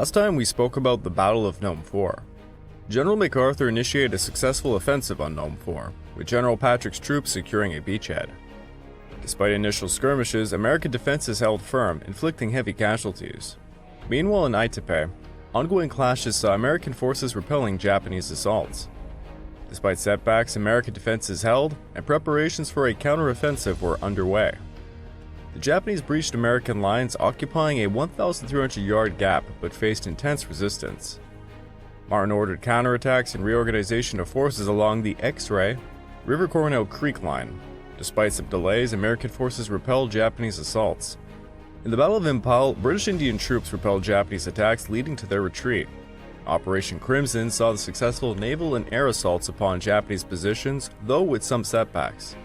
Last time we spoke about the Battle of Gnome 4. General MacArthur initiated a successful offensive on Gnome 4, with General Patrick's troops securing a beachhead. Despite initial skirmishes, American defenses held firm, inflicting heavy casualties. Meanwhile in Aitape, ongoing clashes saw American forces repelling Japanese assaults. Despite setbacks, American defenses held, and preparations for a counteroffensive were underway. The Japanese breached American lines, occupying a 1,300-yard gap, but faced intense resistance. Martin ordered counterattacks and reorganization of forces along the X-Ray, River Coronel Creek line. Despite some delays, American forces repelled Japanese assaults. In the Battle of Impal, British Indian troops repelled Japanese attacks, leading to their retreat. Operation Crimson saw the successful naval and air assaults upon Japanese positions, though with some setbacks.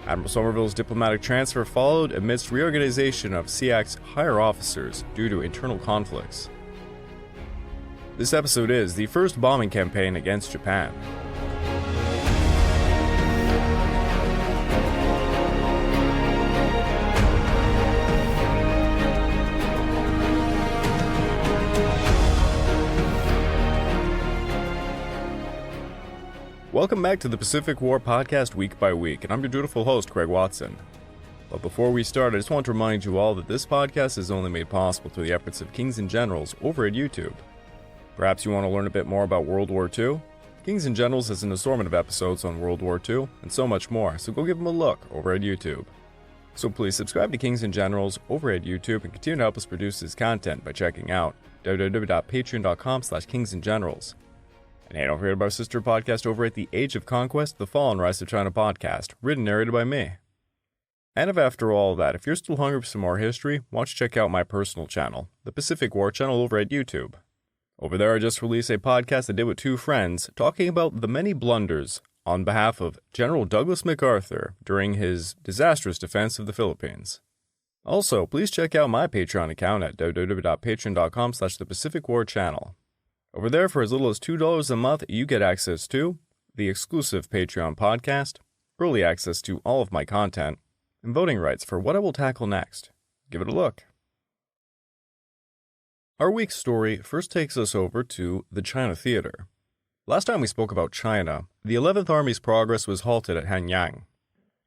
Admiral Somerville's diplomatic transfer followed amidst reorganization of SEAC's higher officers due to internal conflicts. This episode is the first bombing campaign against Japan. Welcome back to the Pacific War Podcast week by week, and I'm your dutiful host, Craig Watson. But before we start, I just want to remind you all that this podcast is only made possible through the efforts of Kings and Generals over at YouTube. Perhaps you want to learn a bit more about World War II? Kings and Generals has an assortment of episodes on World War II, and so much more, so go give them a look over at YouTube. So please subscribe to Kings and Generals over at YouTube and continue to help us produce this content by checking out www.patreon.com/kingsandgenerals. And hey, don't forget about our sister podcast over at The Age of Conquest, The Fall and Rise of China podcast, written and narrated by me. And if after all that, if you're still hungry for some more history, why don't you check out my personal channel, the Pacific War channel over at YouTube. Over there I just released a podcast I did with two friends, talking about the many blunders on behalf of General Douglas MacArthur during his disastrous defense of the Philippines. Also, please check out my Patreon account at www.patreon.com/thepacificwarchannel. Over there, for as little as $2 a month, you get access to the exclusive Patreon podcast, early access to all of my content, and voting rights for what I will tackle next. Give it a look. Our week's story first takes us over to the China Theater. Last time we spoke about China, the 11th Army's progress was halted at Hanyang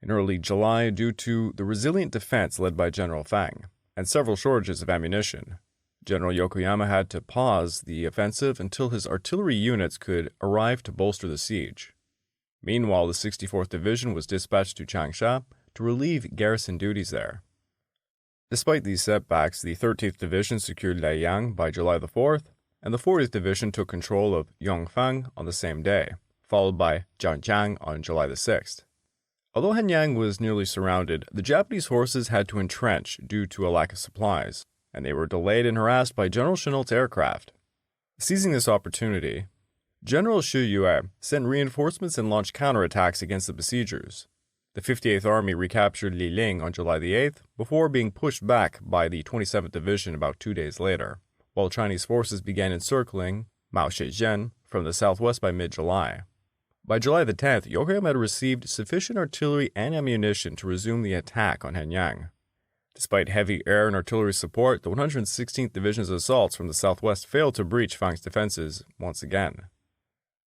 in early July due to the resilient defense led by General Fang and several shortages of ammunition. General Yokoyama had to pause the offensive until his artillery units could arrive to bolster the siege. Meanwhile, the 64th Division was dispatched to Changsha to relieve garrison duties there. Despite these setbacks, the 13th Division secured Liang by July the 4th, and the 40th Division took control of Yongfang on the same day, followed by Jiangjiang on July the 6th. Although Hanyang was nearly surrounded, the Japanese forces had to entrench due to a lack of supplies, and they were delayed and harassed by General Chennault's aircraft. Seizing this opportunity, General Shi Yue sent reinforcements and launched counterattacks against the besiegers. The 58th Army recaptured Liling on July the 8th, before being pushed back by the 27th Division about 2 days later, while Chinese forces began encircling Maoshizhen from the southwest by mid-July. By July the 10th, Yokoyama had received sufficient artillery and ammunition to resume the attack on Hanyang. Despite heavy air and artillery support, the 116th Division's assaults from the southwest failed to breach Fang's defenses once again.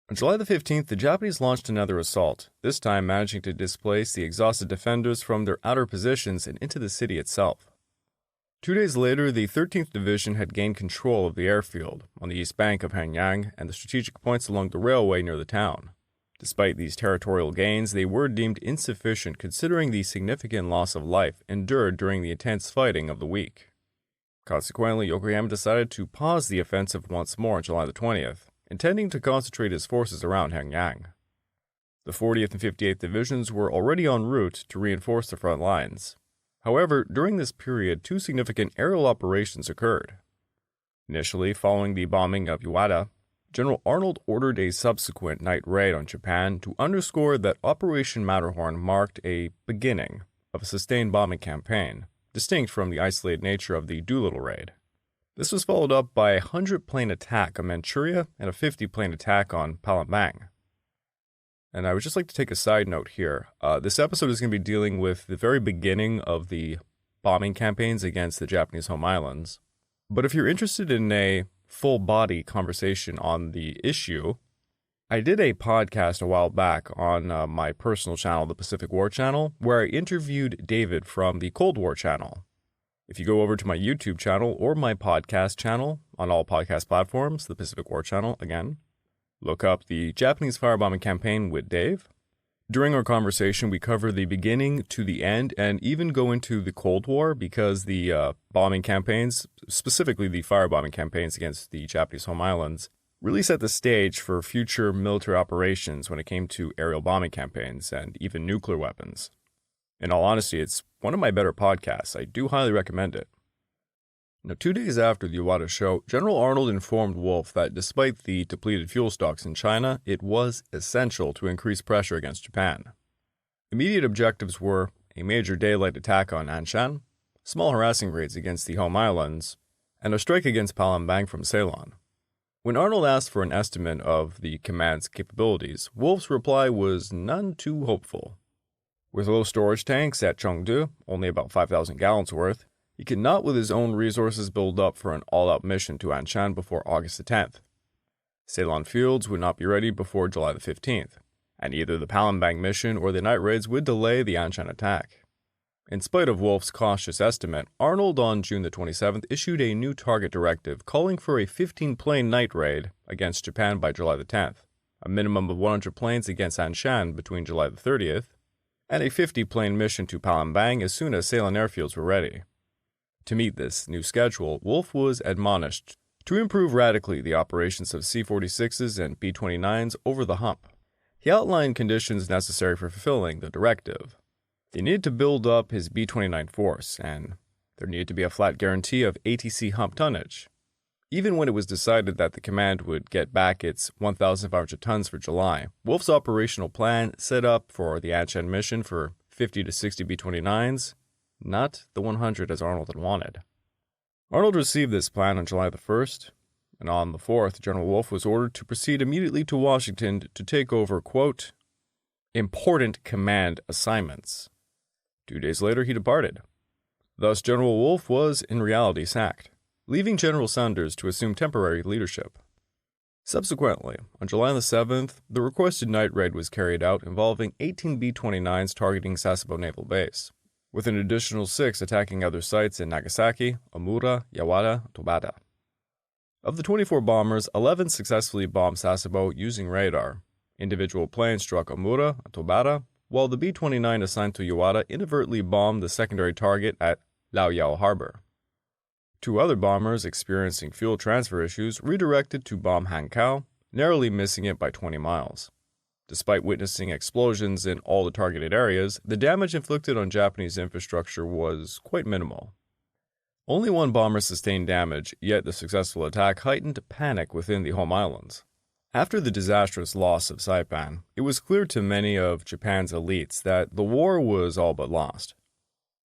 On July the 15th, the Japanese launched another assault, this time managing to displace the exhausted defenders from their outer positions and into the city itself. 2 days later, the 13th Division had gained control of the airfield on the east bank of Hanyang and the strategic points along the railway near the town. Despite these territorial gains, they were deemed insufficient considering the significant loss of life endured during the intense fighting of the week. Consequently, Yokoyama decided to pause the offensive once more on July the 20th, intending to concentrate his forces around Hanyang. The 40th and 58th Divisions were already en route to reinforce the front lines. However, during this period, two significant aerial operations occurred. Initially, following the bombing of Iwata, General Arnold ordered a subsequent night raid on Japan to underscore that Operation Matterhorn marked a beginning of a sustained bombing campaign, distinct from the isolated nature of the Doolittle raid. This was followed up by a 100-plane attack on Manchuria and a 50-plane attack on Palembang. And I would just like to take a side note here. This episode is going to be dealing with the very beginning of the bombing campaigns against the Japanese home islands. But if you're interested in a full-body conversation on the issue, I did a podcast a while back on my personal channel, the Pacific War channel, where I interviewed David from the Cold War channel. If you go over to my YouTube channel or my podcast channel on all podcast platforms, the Pacific War channel, again, look up the Japanese firebombing campaign with Dave. During our conversation, we cover the beginning to the end and even go into the Cold War because the bombing campaigns, specifically the firebombing campaigns against the Japanese home islands, really set the stage for future military operations when it came to aerial bombing campaigns and even nuclear weapons. In all honesty, it's one of my better podcasts. I do highly recommend it. Now, 2 days after the Iwata show, General Arnold informed Wolfe that despite the depleted fuel stocks in China, it was essential to increase pressure against Japan. Immediate objectives were a major daylight attack on Anshan, small harassing raids against the home islands, and a strike against Palembang from Ceylon. When Arnold asked for an estimate of the command's capabilities, Wolfe's reply was none too hopeful. With low storage tanks at Chengdu, only about 5,000 gallons worth, he could not with his own resources build up for an all-out mission to Anshan before August the 10th. Ceylon fields would not be ready before July the 15th, and either the Palembang mission or the night raids would delay the Anshan attack. In spite of Wolfe's cautious estimate, Arnold on June the 27th issued a new target directive calling for a 15-plane night raid against Japan by July the 10th, a minimum of 100 planes against Anshan between July the 30th, and a 50-plane mission to Palembang as soon as Ceylon airfields were ready. To meet this new schedule, Wolfe was admonished to improve radically the operations of C-46s and B-29s over the hump. He outlined conditions necessary for fulfilling the directive. They needed to build up his B-29 force, and there needed to be a flat guarantee of ATC hump tonnage. Even when it was decided that the command would get back its 1,500 tons for July, Wolfe's operational plan set up for the Anshan mission for 50 to 60 B-29s, not the 100 as Arnold had wanted. Arnold received this plan on July the 1st, and on the 4th, General Wolfe was ordered to proceed immediately to Washington to take over, quote, important command assignments. 2 days later, he departed. Thus, General Wolfe was, in reality, sacked, leaving General Sanders to assume temporary leadership. Subsequently, on July the 7th, the requested night raid was carried out involving 18 B-29s targeting Sasebo Naval Base, with an additional 6 attacking other sites in Nagasaki, Omura, Yawata, Tobata. Of the 24 bombers, 11 successfully bombed Sasebo using radar. Individual planes struck Omura and Tobata, while the B-29 assigned to Yawata inadvertently bombed the secondary target at Laoyao Harbor. 2 other bombers experiencing fuel transfer issues redirected to bomb Hankow, narrowly missing it by 20 miles. Despite witnessing explosions in all the targeted areas, the damage inflicted on Japanese infrastructure was quite minimal. Only 1 bomber sustained damage, yet the successful attack heightened panic within the home islands. After the disastrous loss of Saipan, it was clear to many of Japan's elites that the war was all but lost.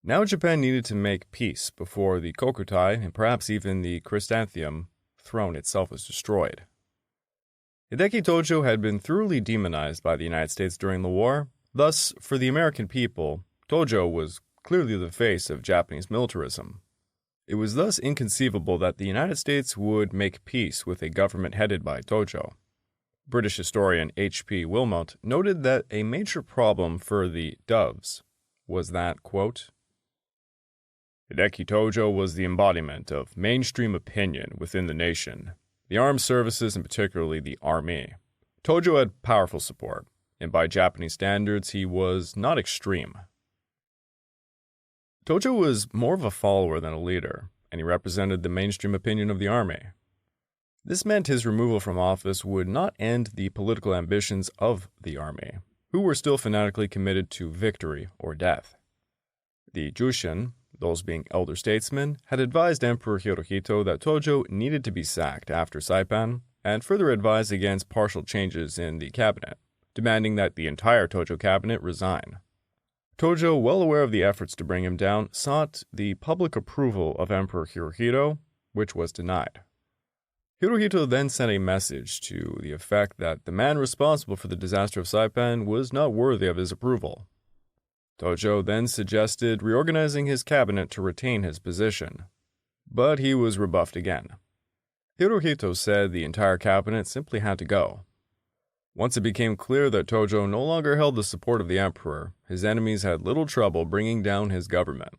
Now Japan needed to make peace before the Kokutai and perhaps even the Chrysanthemum throne itself was destroyed. Hideki Tojo had been thoroughly demonized by the United States during the war. Thus, for the American people, Tojo was clearly the face of Japanese militarism. It was thus inconceivable that the United States would make peace with a government headed by Tojo. British historian H.P. Wilmot noted that a major problem for the Doves was that, quote, Hideki Tojo was the embodiment of mainstream opinion within the nation, the armed services and particularly the army. Tojo had powerful support, and by Japanese standards he was not extreme. Tojo was more of a follower than a leader, and he represented the mainstream opinion of the army. This meant his removal from office would not end the political ambitions of the army, who were still fanatically committed to victory or death. The Jushin, those being elder statesmen, had advised Emperor Hirohito that Tojo needed to be sacked after Saipan, and further advised against partial changes in the cabinet, demanding that the entire Tojo cabinet resign. Tojo, well aware of the efforts to bring him down, sought the public approval of Emperor Hirohito, which was denied. Hirohito then sent a message to the effect that the man responsible for the disaster of Saipan was not worthy of his approval. Tojo then suggested reorganizing his cabinet to retain his position, but he was rebuffed again. Hirohito said the entire cabinet simply had to go. Once it became clear that Tojo no longer held the support of the emperor, his enemies had little trouble bringing down his government.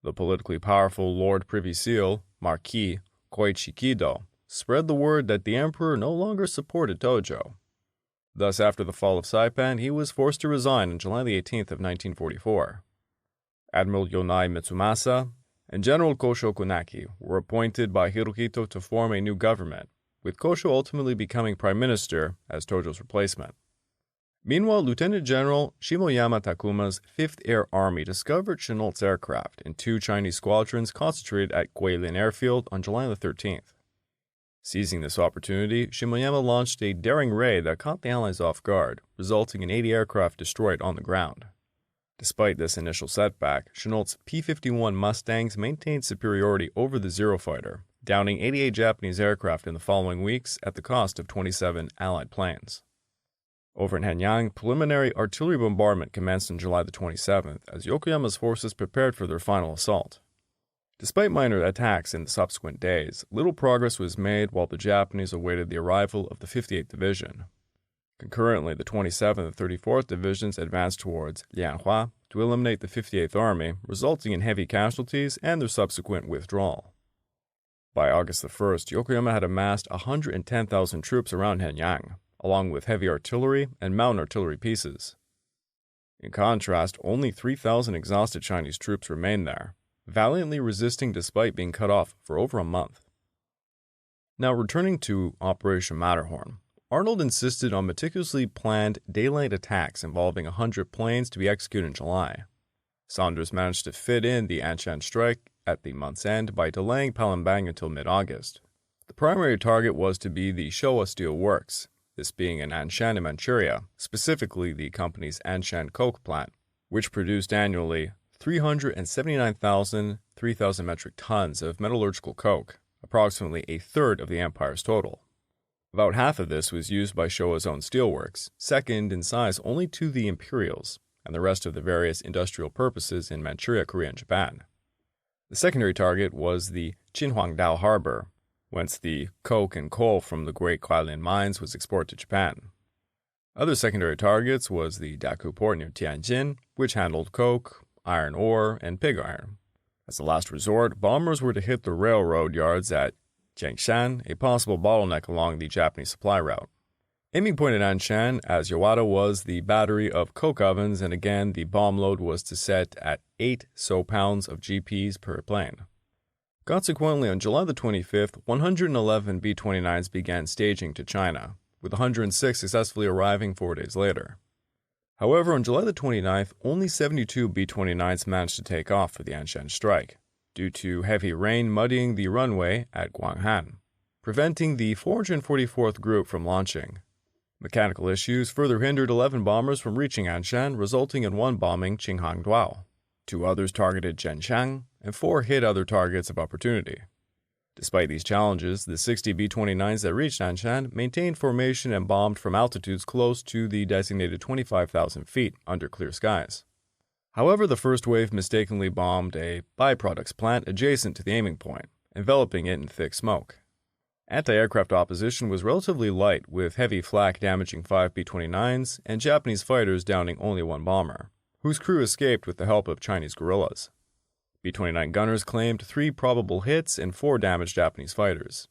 The politically powerful Lord Privy Seal, Marquis Koichi Kido, spread the word that the emperor no longer supported Tojo. Thus, after the fall of Saipan, he was forced to resign on July 18th of 1944. Admiral Yonai Mitsumasa and General Kosho Kunaki were appointed by Hirohito to form a new government, with Kosho ultimately becoming prime minister as Tojo's replacement. Meanwhile, Lieutenant General Shimoyama Takuma's 5th Air Army discovered Chennault's aircraft in 2 Chinese squadrons concentrated at Guilin Airfield on July 13th. Seizing this opportunity, Shimoyama launched a daring raid that caught the Allies off guard, resulting in 80 aircraft destroyed on the ground. Despite this initial setback, Chennault's P-51 Mustangs maintained superiority over the Zero fighter, downing 88 Japanese aircraft in the following weeks at the cost of 27 Allied planes. Over in Hanyang, preliminary artillery bombardment commenced on July 27th as Yokoyama's forces prepared for their final assault. Despite minor attacks in the subsequent days, little progress was made while the Japanese awaited the arrival of the 58th Division. Concurrently, the 27th and 34th Divisions advanced towards Lianhua to eliminate the 58th Army, resulting in heavy casualties and their subsequent withdrawal. By August 1st, Yokoyama had amassed 110,000 troops around Hanyang, along with heavy artillery and mountain artillery pieces. In contrast, only 3,000 exhausted Chinese troops remained there, valiantly resisting despite being cut off for over a month. Now, returning to Operation Matterhorn, Arnold insisted on meticulously planned daylight attacks involving 100 planes to be executed in July. Saunders managed to fit in the Anshan strike at the month's end by delaying Palembang until mid-August. The primary target was to be the Showa Steel Works, this being in Anshan in Manchuria, specifically the company's Anshan Coke plant, which produced annually 379,000 metric tons of metallurgical coke, approximately a third of the empire's total. About half of this was used by Showa's own steelworks, second in size only to the Imperials, and the rest of the various industrial purposes in Manchuria, Korea, and Japan. The secondary target was the Qinhuangdao harbor, whence the coke and coal from the Great Guilin mines was exported to Japan. Other secondary targets was the Daku port near Tianjin, which handled coke, iron ore, and pig iron. As a last resort, bombers were to hit the railroad yards at Jiangshan, a possible bottleneck along the Japanese supply route. Aiming point at Anshan, as Yawata was the battery of coke ovens, and again the bomb load was to set at 8 pounds of GPs per plane. Consequently, on July the 25th, 111 B-29s began staging to China, with 106 successfully arriving 4 days later. However, on July the 29th, only 72 B-29s managed to take off for the Anshan strike, due to heavy rain muddying the runway at Guanghan, preventing the 444th group from launching. Mechanical issues further hindered 11 bombers from reaching Anshan, resulting in 1 bombing Qinghangdao. 2 others targeted Zhenshang, and 4 hit other targets of opportunity. Despite these challenges, the 60 B-29s that reached Anshan maintained formation and bombed from altitudes close to the designated 25,000 feet under clear skies. However, the first wave mistakenly bombed a byproducts plant adjacent to the aiming point, enveloping it in thick smoke. Anti-aircraft opposition was relatively light, with heavy flak damaging 5 B-29s and Japanese fighters downing only 1 bomber, whose crew escaped with the help of Chinese guerrillas. B-29 gunners claimed 3 probable hits and 4 damaged Japanese fighters.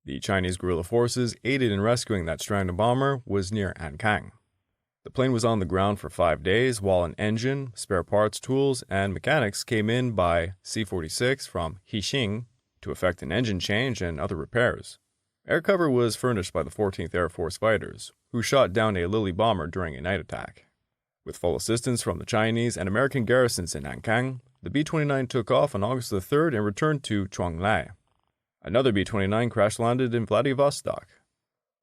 The Chinese guerrilla forces aided in rescuing that stranded bomber was near Ankang. The plane was on the ground for 5 days, while an engine, spare parts, tools, and mechanics came in by C-46 from Hixing to effect an engine change and other repairs. Air cover was furnished by the 14th Air Force fighters, who shot down a Lily bomber during a night attack. With full assistance from the Chinese and American garrisons in Ankang, the B-29 took off on August the 3rd and returned to Chuanglai. Another B-29 crash-landed in Vladivostok.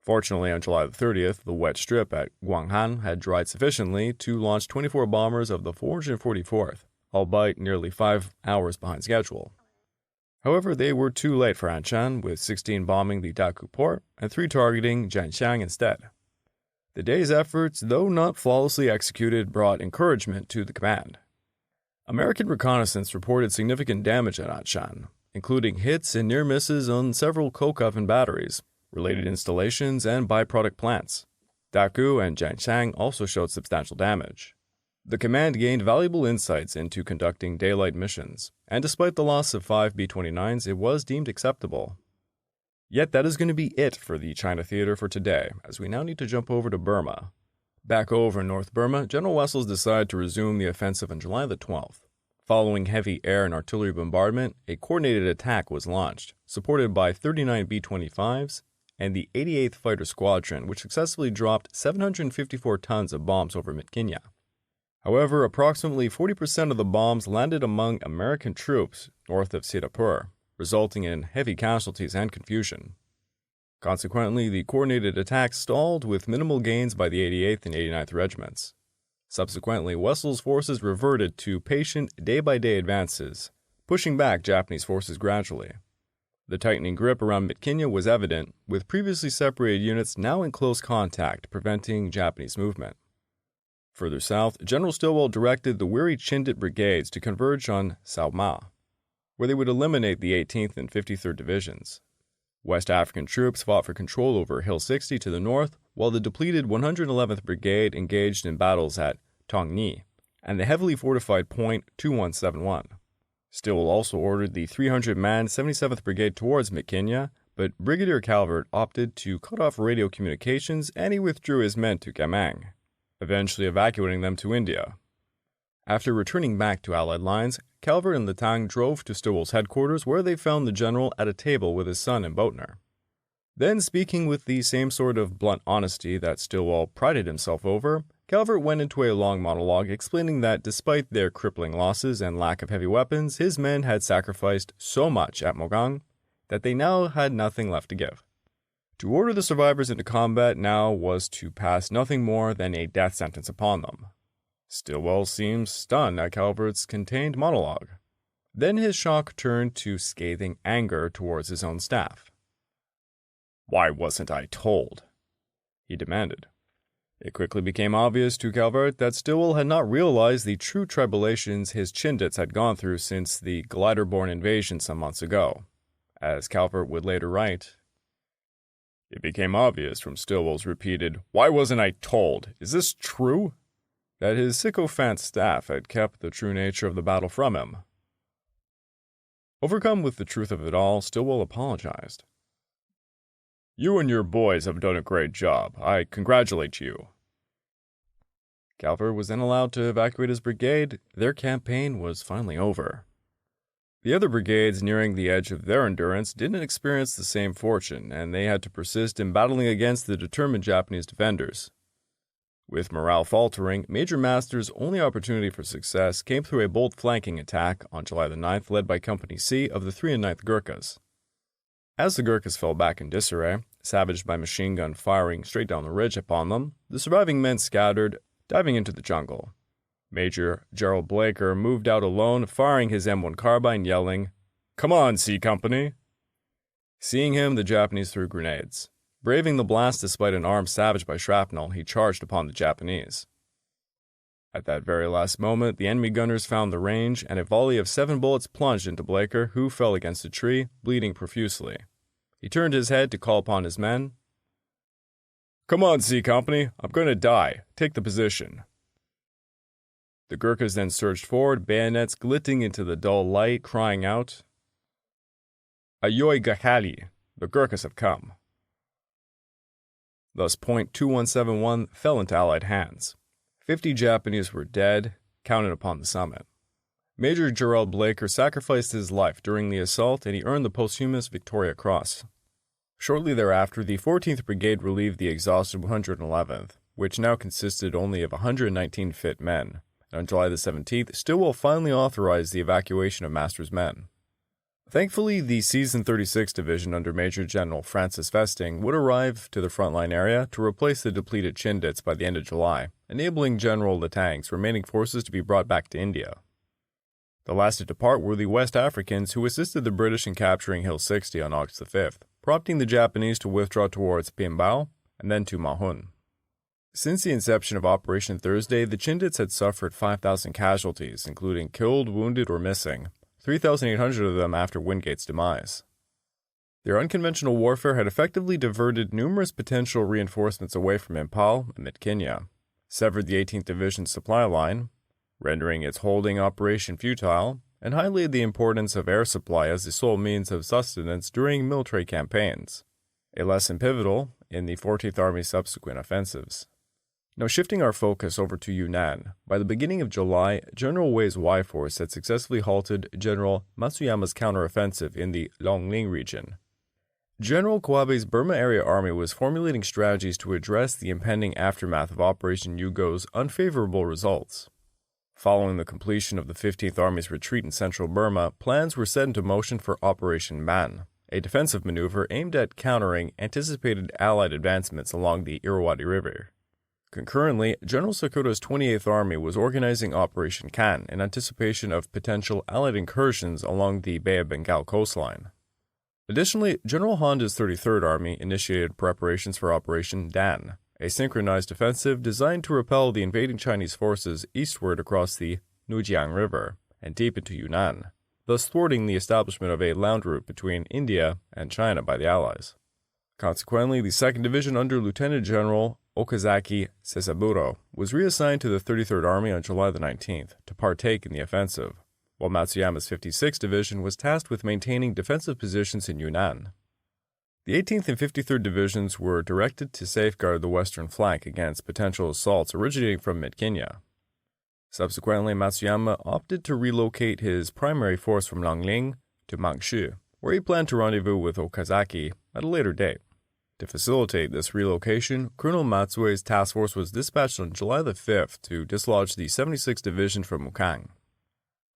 Fortunately, on July the 30th, the wet strip at Guanghan had dried sufficiently to launch 24 bombers of the 444th, albeit nearly 5 hours behind schedule. However, they were too late for Anshan, with 16 bombing the Daku port and 3 targeting Zhenshang instead. The day's efforts, though not flawlessly executed, brought encouragement to the command. American reconnaissance reported significant damage at Anshan. including hits and near misses on several coke oven batteries, related installations, and byproduct plants. Daku and Jiangshang also showed substantial damage. The command gained valuable insights into conducting daylight missions, and despite the loss of 5 B-29s, it was deemed acceptable. Yet that is going to be it for the China theater for today, as we now need to jump over to Burma. Back over in North Burma, General Wessels decided to resume the offensive on July the 12th. Following heavy air and artillery bombardment, a coordinated attack was launched, supported by 39 B-25s and the 88th Fighter Squadron, which successfully dropped 754 tons of bombs over Mitkinya. However, approximately 40% of the bombs landed among American troops north of Sitapur, resulting in heavy casualties and confusion. Consequently, the coordinated attack stalled with minimal gains by the 88th and 89th Regiments. Subsequently, Wessel's forces reverted to patient day-by-day advances, pushing back Japanese forces gradually. The tightening grip around Mitkinya was evident, with previously separated units now in close contact, preventing Japanese movement. Further south, General Stilwell directed the weary Chindit brigades to converge on Sauma, where they would eliminate the 18th and 53rd Divisions. West African troops fought for control over Hill 60 to the north, while the depleted 111th Brigade engaged in battles at Tongni and the heavily fortified Point 2171. Stilwell also ordered the 300-man 77th Brigade towards Mitkinya, but Brigadier Calvert opted to cut off radio communications and he withdrew his men to Gamang, eventually evacuating them to India. After returning back to Allied lines, Calvert and Letang drove to Stilwell's headquarters where they found the general at a table with his son and Boatner. Then, speaking with the same sort of blunt honesty that Stilwell prided himself over, Calvert went into a long monologue explaining that despite their crippling losses and lack of heavy weapons, his men had sacrificed so much at Mogang that they now had nothing left to give. To order the survivors into combat now was to pass nothing more than a death sentence upon them. Stilwell seemed stunned at Calvert's contained monologue. Then his shock turned to scathing anger towards his own staff. "Why wasn't I told?" he demanded. It quickly became obvious to Calvert that Stilwell had not realized the true tribulations his Chindits had gone through since the glider-borne invasion some months ago. As Calvert would later write, "It became obvious from Stilwell's repeated, 'Why wasn't I told? Is this true?' that his sycophant staff had kept the true nature of the battle from him." Overcome with the truth of it all, Stilwell apologized. "You and your boys have done a great job. I congratulate you." Calvert was then allowed to evacuate his brigade. Their campaign was finally over. The other brigades nearing the edge of their endurance didn't experience the same fortune, and they had to persist in battling against the determined Japanese defenders. With morale faltering, Major Master's only opportunity for success came through a bold flanking attack on July the 9th led by Company C of the 3 and 9th Gurkhas. As the Gurkhas fell back in disarray, savaged by machine gun firing straight down the ridge upon them, the surviving men scattered, diving into the jungle. Major Gerald Blaker moved out alone, firing his M1 carbine, yelling, "Come on, C Company!" Seeing him, the Japanese threw grenades. Braving the blast despite an arm savaged by shrapnel, he charged upon the Japanese. At that very last moment, the enemy gunners found the range, and a volley of 7 bullets plunged into Blaker, who fell against a tree, bleeding profusely. He turned his head to call upon his men. "Come on, C Company, I'm going to die. Take the position." The Gurkhas then surged forward, bayonets glinting into the dull light, crying out, "Ayoy Gakali, the Gurkhas have come." Thus, Point 2171 fell into Allied hands. 50 Japanese were dead, counted upon the summit. Major Gerald Blaker sacrificed his life during the assault, and he earned the posthumous Victoria Cross. Shortly thereafter, the 14th Brigade relieved the exhausted 111th, which now consisted only of 119 fit men. And on July the 17th, Stilwell finally authorized the evacuation of Master's men. Thankfully, the Season 36 Division under Major General Francis Vesting would arrive to the frontline area to replace the depleted Chindits by the end of July, enabling General Letang's remaining forces to be brought back to India. The last to depart were the West Africans who assisted the British in capturing Hill 60 on August the 5th, prompting the Japanese to withdraw towards Pimbao and then to Mahun. Since the inception of Operation Thursday, the Chindits had suffered 5,000 casualties, including killed, wounded, or missing, 3,800 of them after Wingate's demise. Their unconventional warfare had effectively diverted numerous potential reinforcements away from Impal and Mitkinya, severed the 18th Division's supply line, rendering its holding operation futile, and highlighted the importance of air supply as the sole means of sustenance during military campaigns, a lesson pivotal in the 14th Army's subsequent offensives. Now shifting our focus over to Yunnan, by the beginning of July, General Wei's Y Force had successfully halted General Matsuyama's counteroffensive in the Longling region. General Kwabe's Burma Area Army was formulating strategies to address the impending aftermath of Operation Yugo's unfavorable results. Following the completion of the 15th Army's retreat in central Burma, plans were set into motion for Operation Man, a defensive maneuver aimed at countering anticipated Allied advancements along the Irrawaddy River. Concurrently, General Sakura's 28th Army was organizing Operation Kan in anticipation of potential Allied incursions along the Bay of Bengal coastline. Additionally, General Honda's 33rd Army initiated preparations for Operation Dan, a synchronized offensive designed to repel the invading Chinese forces eastward across the Nujiang River and deep into Yunnan, thus thwarting the establishment of a land route between India and China by the Allies. Consequently, the 2nd Division under Lieutenant General Okazaki Sesaburo was reassigned to the 33rd Army on July the 19th to partake in the offensive, while Matsuyama's 56th Division was tasked with maintaining defensive positions in Yunnan. The 18th and 53rd Divisions were directed to safeguard the western flank against potential assaults originating from Mitkinya. Subsequently, Matsuyama opted to relocate his primary force from Longling to Mangshu, where he planned to rendezvous with Okazaki at a later date. To facilitate this relocation, Colonel Matway's task force was dispatched on July the 5th to dislodge the 76th Division from Mukang.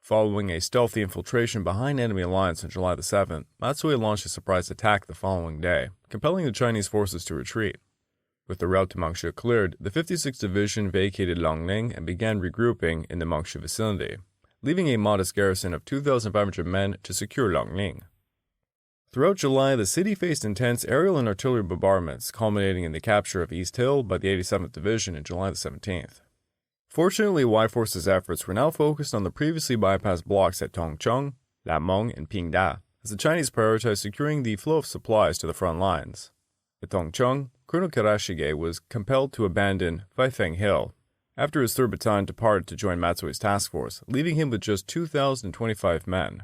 Following a stealthy infiltration behind enemy lines on July the 7th, Matway launched a surprise attack the following day, compelling the Chinese forces to retreat. With the route to Mangshu cleared, the 56th Division vacated Longling and began regrouping in the Mangshu vicinity, leaving a modest garrison of 2,500 men to secure Longling. Throughout July, the city faced intense aerial and artillery bombardments, culminating in the capture of East Hill by the 87th Division on July the 17th. Fortunately, Y Force's efforts were now focused on the previously bypassed blocks at Tongcheng, Lamong, and Pingda, as the Chinese prioritized securing the flow of supplies to the front lines. At Tongcheng, Colonel Karashige was compelled to abandon Faifeng Hill after his 3rd Battalion departed to join Matsui's task force, leaving him with just 2,025 men.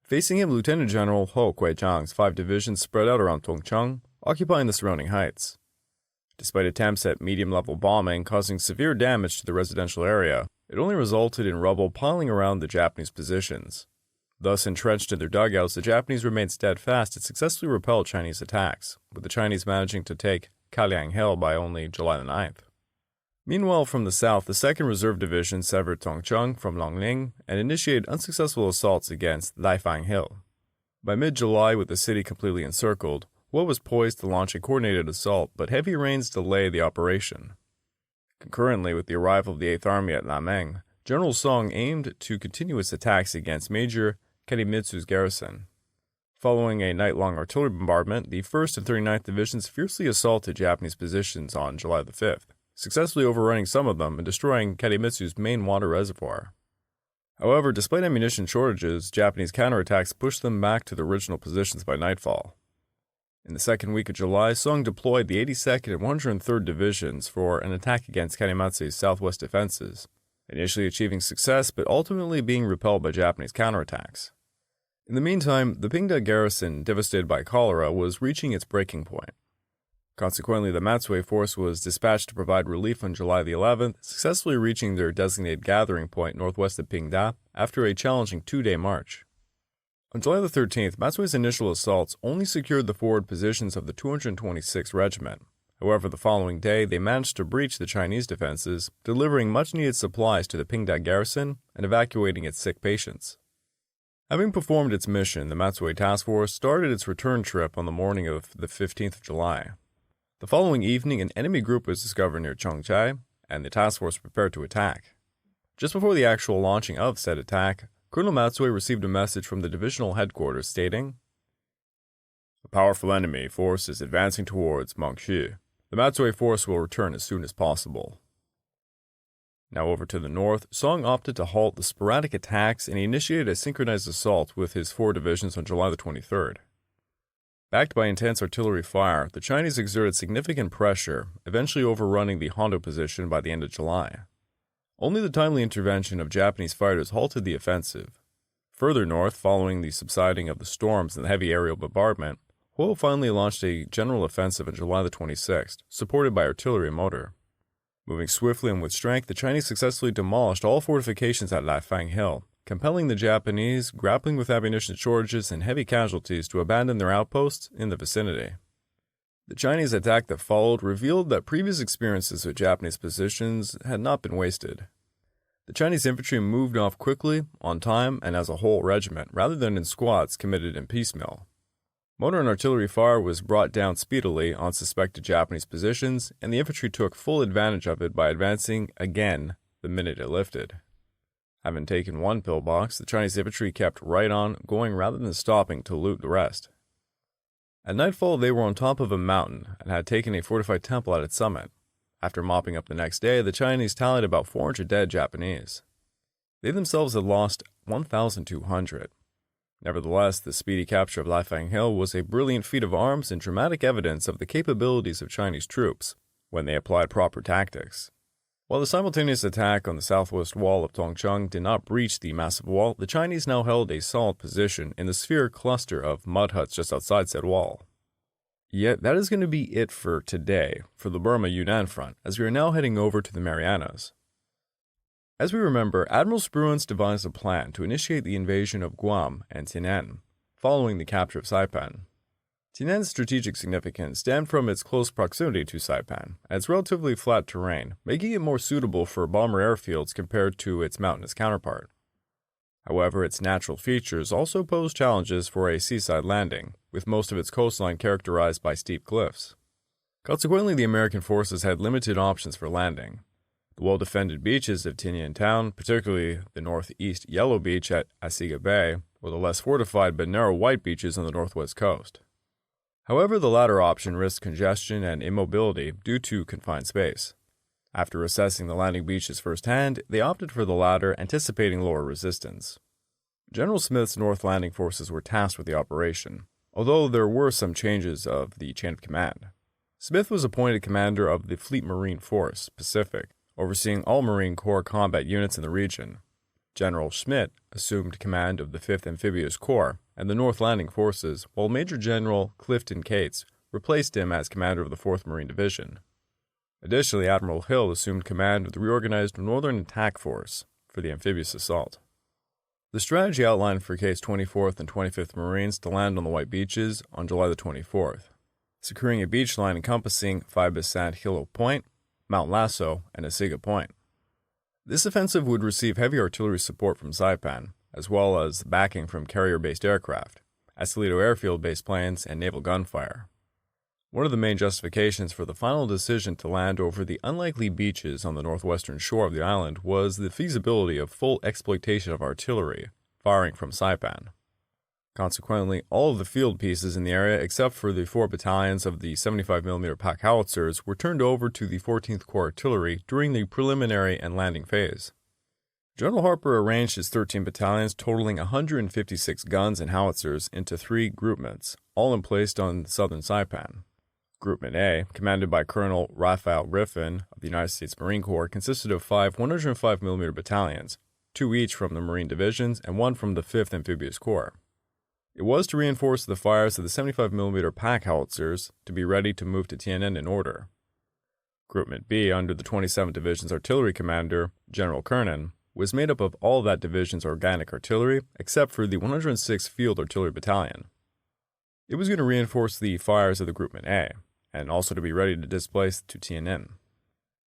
Facing him, Lieutenant General Ho Kuei-chang's 5 divisions spread out around Tongcheng, occupying the surrounding heights. Despite attempts at medium-level bombing causing severe damage to the residential area, it only resulted in rubble piling around the Japanese positions. Thus entrenched in their dugouts, the Japanese remained steadfast and successfully repelled Chinese attacks, with the Chinese managing to take Kaliang Hill by only July the 9th. Meanwhile, from the south, the 2nd Reserve Division severed Tongcheng from Longling and initiated unsuccessful assaults against Laifang Hill. By mid-July, with the city completely encircled, Wo was poised to launch a coordinated assault, but heavy rains delayed the operation. Concurrently with the arrival of the 8th Army at Lameng, General Song aimed to continue its attacks against Major Kenimitsu's garrison. Following a night-long artillery bombardment, the 1st and 39th Divisions fiercely assaulted Japanese positions on July the 5th, successfully overrunning some of them and destroying Kenimitsu's main water reservoir. However, despite ammunition shortages, Japanese counterattacks pushed them back to their original positions by nightfall. In the 2nd week of July, Song deployed the 82nd and 103rd Divisions for an attack against Kenimitsu's southwest defenses, initially achieving success but ultimately being repelled by Japanese counterattacks. In the meantime, the Pingda garrison, devastated by cholera, was reaching its breaking point. Consequently, the Matway force was dispatched to provide relief on July the 11th, successfully reaching their designated gathering point northwest of Pingda after a challenging 2-day march. On July the 13th, Matsui's initial assaults only secured the forward positions of the 226th Regiment. However, the following day, they managed to breach the Chinese defenses, delivering much-needed supplies to the Pingda garrison and evacuating its sick patients. Having performed its mission, the Matway Task Force started its return trip on the morning of the 15th of July. The following evening, an enemy group was discovered near Chongchai, and the task force prepared to attack. Just before the actual launching of said attack, Colonel Matway received a message from the divisional headquarters stating, "A powerful enemy force is advancing towards Mangshu. The Matway force will return as soon as possible." Now over to the north, Song opted to halt the sporadic attacks and he initiated a synchronized assault with his 4 divisions on July the 23rd. Backed by intense artillery fire, the Chinese exerted significant pressure, eventually overrunning the Hondo position by the end of July. Only the timely intervention of Japanese fighters halted the offensive. Further north, following the subsiding of the storms and the heavy aerial bombardment, Ho finally launched a general offensive on July the 26th, supported by artillery and motor. Moving swiftly and with strength, the Chinese successfully demolished all fortifications at Lafang Hill, compelling the Japanese, grappling with ammunition shortages and heavy casualties, to abandon their outposts in the vicinity. The Chinese attack that followed revealed that previous experiences with Japanese positions had not been wasted. The Chinese infantry moved off quickly, on time, and as a whole regiment, rather than in squads committed in piecemeal. Motor and artillery fire was brought down speedily on suspected Japanese positions, and the infantry took full advantage of it by advancing again the minute it lifted. Having taken one pillbox, the Chinese infantry kept right on, going rather than stopping to loot the rest. At nightfall, they were on top of a mountain and had taken a fortified temple at its summit. After mopping up the next day, the Chinese tallied about 400 dead Japanese. They themselves had lost 1,200. Nevertheless, the speedy capture of Lafang Hill was a brilliant feat of arms and dramatic evidence of the capabilities of Chinese troops when they applied proper tactics. While the simultaneous attack on the southwest wall of Tongcheng did not breach the massive wall, the Chinese now held a solid position in the sphere cluster of mud huts just outside said wall. Yet that is going to be it for today for the Burma-Yunnan front, as we are now heading over to the Marianas. As we remember, Admiral Spruance devised a plan to initiate the invasion of Guam and Tinian, following the capture of Saipan. Tinian's strategic significance stemmed from its close proximity to Saipan, and its relatively flat terrain, making it more suitable for bomber airfields compared to its mountainous counterpart. However, its natural features also pose challenges for a seaside landing, with most of its coastline characterized by steep cliffs. Consequently, the American forces had limited options for landing. The well-defended beaches of Tinian Town, particularly the northeast Yellow Beach at Asiga Bay, or the less fortified but narrow White Beaches on the northwest coast. However, the latter option risked congestion and immobility due to confined space. After assessing the landing beaches firsthand, they opted for the latter, anticipating lower resistance. General Smith's North Landing forces were tasked with the operation, although there were some changes of the chain of command. Smith was appointed commander of the Fleet Marine Force, Pacific, overseeing all Marine Corps combat units in the region. General Schmidt assumed command of the 5th Amphibious Corps and the North Landing Forces, while Major General Clifton Cates replaced him as commander of the 4th Marine Division. Additionally, Admiral Hill assumed command of the reorganized Northern Attack Force for the amphibious assault. The strategy outlined for Cates' 24th and 25th Marines to land on the White Beaches on July the 24th, securing a beach line encompassing Five-Bissant Hilo Point, Mount Lasso, and Asiga Point. This offensive would receive heavy artillery support from Saipan, as well as backing from carrier-based aircraft, Escalated airfield-based planes, and naval gunfire. One of the main justifications for the final decision to land over the unlikely beaches on the northwestern shore of the island was the feasibility of full exploitation of artillery, firing from Saipan. Consequently, all of the field pieces in the area except for the 4 battalions of the 75mm pack howitzers were turned over to the 14th Corps Artillery during the preliminary and landing phase. General Harper arranged his 13 battalions totaling 156 guns and howitzers into 3 groupments, all emplaced on southern Saipan. Groupment A, commanded by Colonel Raphael Griffin of the United States Marine Corps, consisted of 5 105mm battalions, 2 each from the Marine Divisions and 1 from the 5th Amphibious Corps. It was to reinforce the fires of the 75mm pack howitzers to be ready to move to Tiananmen in order. Groupment B, under the 27th Division's artillery commander, General Kernan, was made up of all of that division's organic artillery except for the 106th Field Artillery Battalion. It was going to reinforce the fires of the Groupment A, and also to be ready to displace to Tiananmen.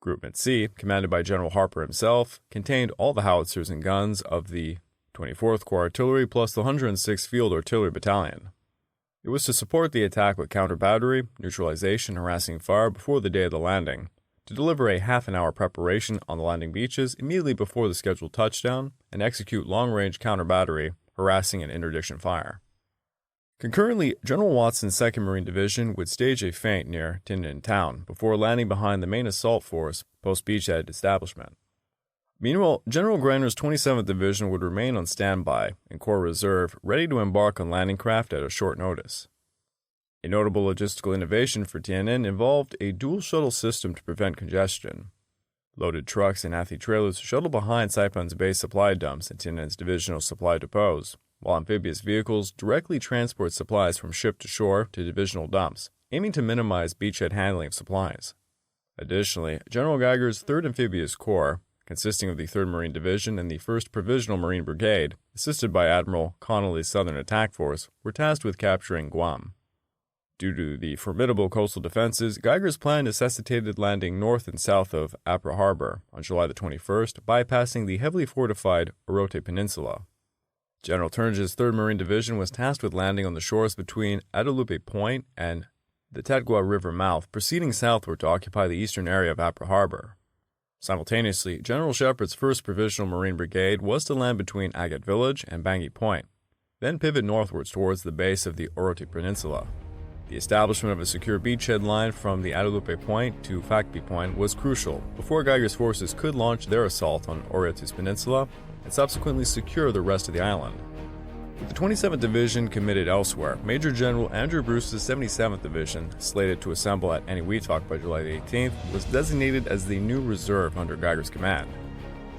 Groupment C, commanded by General Harper himself, contained all the howitzers and guns of the 24th Corps Artillery plus the 106th Field Artillery Battalion. It was to support the attack with counter-battery, neutralization, and harassing fire before the day of the landing, to deliver a half-an-hour preparation on the landing beaches immediately before the scheduled touchdown, and execute long-range counter-battery, harassing and interdiction fire. Concurrently, General Watson's 2nd Marine Division would stage a feint near Tinian Town before landing behind the main assault force post-beachhead establishment. Meanwhile, General Greiner's 27th Division would remain on standby in Corps Reserve, ready to embark on landing craft at a short notice. A notable logistical innovation for Tiananmen involved a dual shuttle system to prevent congestion. Loaded trucks and athlete trailers shuttle behind Saipan's base supply dumps and Tiananmen's divisional supply depots, while amphibious vehicles directly transport supplies from ship to shore to divisional dumps, aiming to minimize beachhead handling of supplies. Additionally, General Geiger's 3rd Amphibious Corps, consisting of the 3rd Marine Division and the 1st Provisional Marine Brigade, assisted by Admiral Connolly's Southern Attack Force, were tasked with capturing Guam. Due to the formidable coastal defenses, Geiger's plan necessitated landing north and south of Apra Harbor on July the 21st, bypassing the heavily fortified Orote Peninsula. General Turnge's 3rd Marine Division was tasked with landing on the shores between Adalupe Point and the Tadgua River mouth, proceeding southward to occupy the eastern area of Apra Harbor. Simultaneously, General Shepherd's 1st Provisional Marine Brigade was to land between Agate Village and Bangui Point, then pivot northwards towards the base of the Orote Peninsula. The establishment of a secure beachhead line from the Adalupe Point to Fakbi Point was crucial before Geiger's forces could launch their assault on Orote's Peninsula and subsequently secure the rest of the island. With the 27th Division committed elsewhere, Major General Andrew Bruce's 77th Division, slated to assemble at Eniwetok by July 18th, was designated as the new reserve under Geiger's command.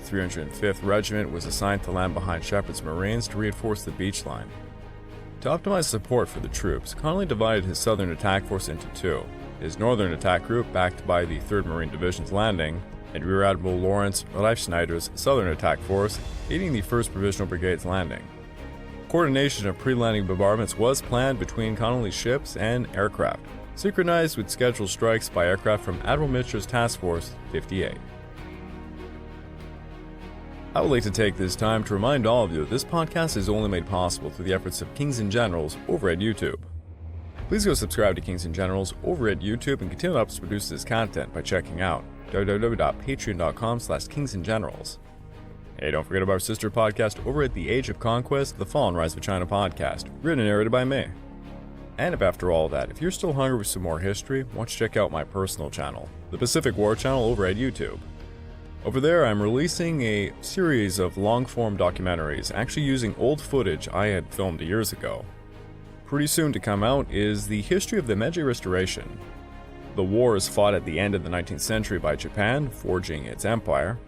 The 305th Regiment was assigned to land behind Shepherd's Marines to reinforce the beach line. To optimize support for the troops, Connolly divided his Southern Attack Force into two: his Northern Attack Group, backed by the 3rd Marine Division's landing, and Rear Admiral Lawrence Reifschneider's Southern Attack Force, aiding the 1st Provisional Brigade's landing. Coordination of pre-landing bombardments was planned between Connolly's ships and aircraft, synchronized with scheduled strikes by aircraft from Admiral Mitcher's Task Force 58. I would like to take this time to remind all of you that this podcast is only made possible through the efforts of Kings and Generals over at YouTube. Please go subscribe to Kings and Generals over at YouTube and continue to help us produce this content by checking out www.patreon.com/kingsandgenerals. Hey, don't forget about our sister podcast over at The Age of Conquest, The Fall and Rise of China podcast, written and narrated by me. And if after all that, if you're still hungry for some more history, why don't you check out my personal channel, the Pacific War channel over at YouTube. Over there, I'm releasing a series of long-form documentaries, actually using old footage I had filmed years ago. Pretty soon to come out is the history of the Meiji Restoration. The wars fought at the end of the 19th century by Japan, forging its empire,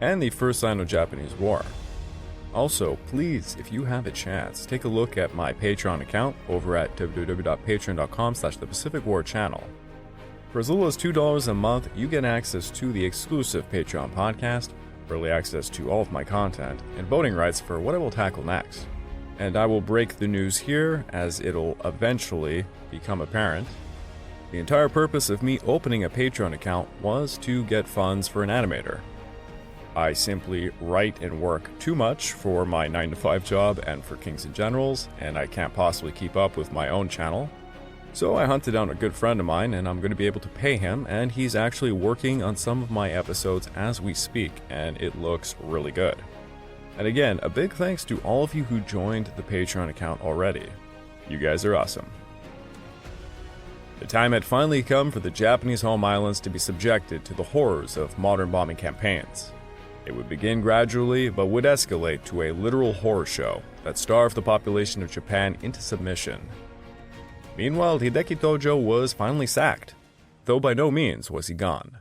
and the First Sino-Japanese War. Also, please, if you have a chance, take a look at my Patreon account over at www.patreon.com/thepacificwarchannel. For as little as $2 a month, you get access to the exclusive Patreon podcast, early access to all of my content, and voting rights for what I will tackle next. And I will break the news here, as it'll eventually become apparent. The entire purpose of me opening a Patreon account was to get funds for an animator. I simply write and work too much for my 9-to-5 job and for Kings and Generals, and I can't possibly keep up with my own channel. So I hunted down a good friend of mine, and I'm going to be able to pay him, and he's actually working on some of my episodes as we speak, and it looks really good. And again, a big thanks to all of you who joined the Patreon account already. You guys are awesome. The time had finally come for the Japanese home islands to be subjected to the horrors of modern bombing campaigns. It would begin gradually, but would escalate to a literal horror show that starved the population of Japan into submission. Meanwhile, Hideki Tojo was finally sacked, though by no means was he gone.